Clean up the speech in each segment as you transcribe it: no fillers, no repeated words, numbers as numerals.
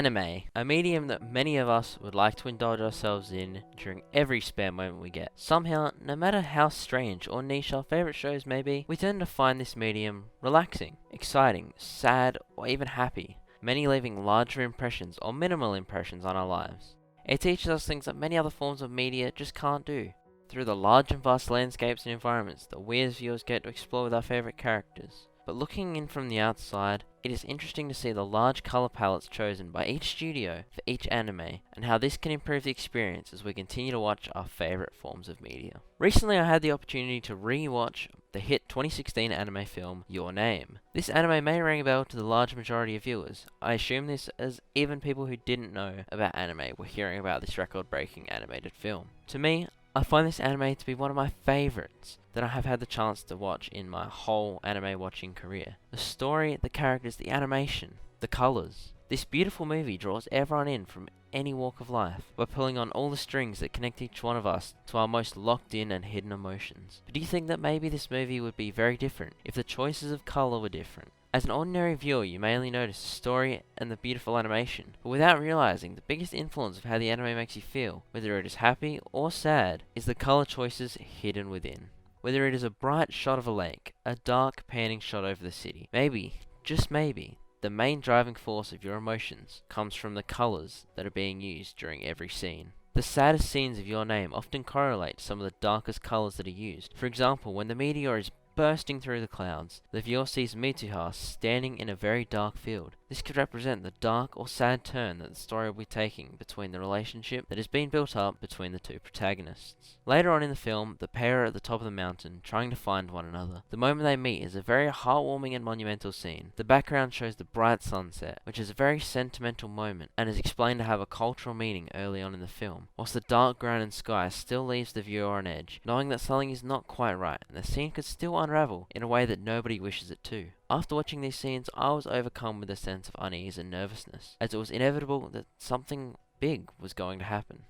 Anime, a medium that many of us would like to indulge ourselves in during every spare moment we get. Somehow, no matter how strange or niche our favourite shows may be, we tend to find this medium relaxing, exciting, sad, or even happy, many leaving larger impressions or minimal impressions on our lives. It teaches us things that many other forms of media just can't do. Through the large and vast landscapes and environments that we as viewers get to explore with our favourite characters. But looking in from the outside, it is interesting to see the large colour palettes chosen by each studio for each anime, and how this can improve the experience as we continue to watch our favourite forms of media. Recently I had the opportunity to re-watch the hit 2016 anime film, Your Name. This anime may ring a bell to the large majority of viewers. I assume this as even people who didn't know about anime were hearing about this record-breaking animated film. To me, I find this anime to be one of my favourites that I have had the chance to watch in my whole anime watching career. The story, the characters, the animation, the colours. This beautiful movie draws everyone in from any walk of life by pulling on all the strings that connect each one of us to our most locked in and hidden emotions. But do you think that maybe this movie would be very different if the choices of colour were different? As an ordinary viewer, you may only notice the story and the beautiful animation, but without realizing the biggest influence of how the anime makes you feel, whether it is happy or sad, is the color choices hidden within. Whether it is a bright shot of a lake, a dark panning shot over the city, maybe, just maybe, the main driving force of your emotions comes from the colors that are being used during every scene. The saddest scenes of Your Name often correlate to some of the darkest colors that are used. For example, when the meteor is bursting through the clouds, the viewer sees Mitsuha standing in a very dark field. This could represent the dark or sad turn that the story will be taking between the relationship that has been built up between the two protagonists. Later on in the film, the pair are at the top of the mountain trying to find one another. The moment they meet is a very heartwarming and monumental scene. The background shows the bright sunset, which is a very sentimental moment and is explained to have a cultural meaning early on in the film, whilst the dark ground and sky still leaves the viewer on edge, knowing that something is not quite right and the scene could still unravel in a way that nobody wishes it to. After watching these scenes, I was overcome with a sense of unease and nervousness, as it was inevitable that something big was going to happen.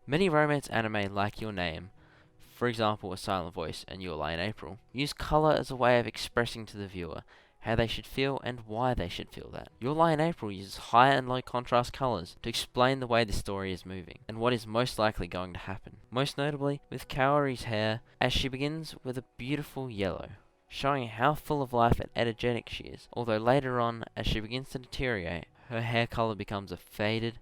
Many romance anime like Your Name, for example A Silent Voice and Your Lie in April, use colour as a way of expressing to the viewer how they should feel and why they should feel that. Your Lie in April uses high and low contrast colours to explain the way the story is moving, and what is most likely going to happen. Most notably, with Kaori's hair, as she begins with a beautiful yellow, showing how full of life and energetic she is, although later on, as she begins to deteriorate, her hair colour becomes a faded,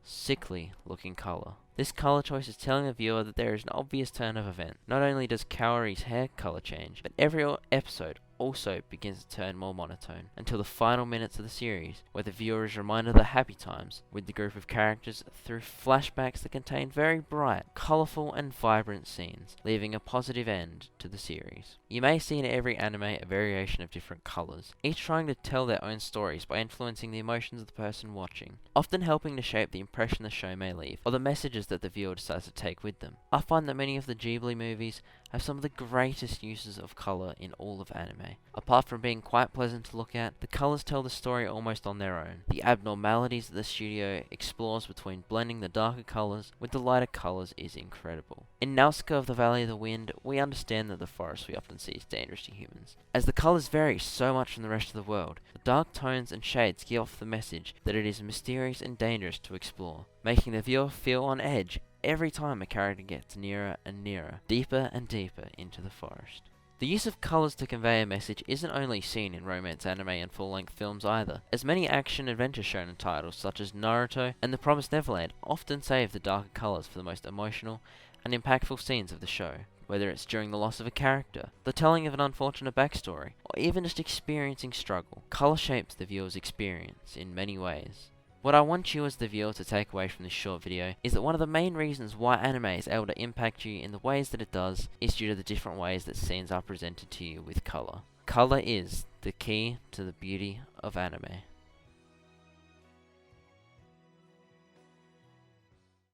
sickly looking colour. This colour choice is telling the viewer that there is an obvious turn of event. Not only does Kaori's hair colour change, but every episode also begins to turn more monotone, until the final minutes of the series, where the viewer is reminded of the happy times with the group of characters through flashbacks that contain very bright, colourful and vibrant scenes, leaving a positive end to the series. You may see in every anime a variation of different colours, each trying to tell their own stories by influencing the emotions of the person watching, often helping to shape the impression the show may leave, or the messages that the viewer decides to take with them. I find that many of the Ghibli movies have some of the greatest uses of colour in all of anime. Apart from being quite pleasant to look at, the colours tell the story almost on their own. The abnormalities that the studio explores between blending the darker colours with the lighter colours is incredible. In Nausicaa of the Valley of the Wind, we understand that the forest we often see is dangerous to humans. As the colours vary so much from the rest of the world, the dark tones and shades give off the message that it is mysterious and dangerous to explore, making the viewer feel on edge every time a character gets nearer and nearer, deeper and deeper into the forest. The use of colours to convey a message isn't only seen in romance anime and full-length films either, as many action-adventure shonen titles such as Naruto and The Promised Neverland often save the darker colours for the most emotional and impactful scenes of the show, whether it's during the loss of a character, the telling of an unfortunate backstory, or even just experiencing struggle. Colour shapes the viewer's experience in many ways. What I want you as the viewer to take away from this short video is that one of the main reasons why anime is able to impact you in the ways that it does is due to the different ways that scenes are presented to you with colour. Colour is the key to the beauty of anime.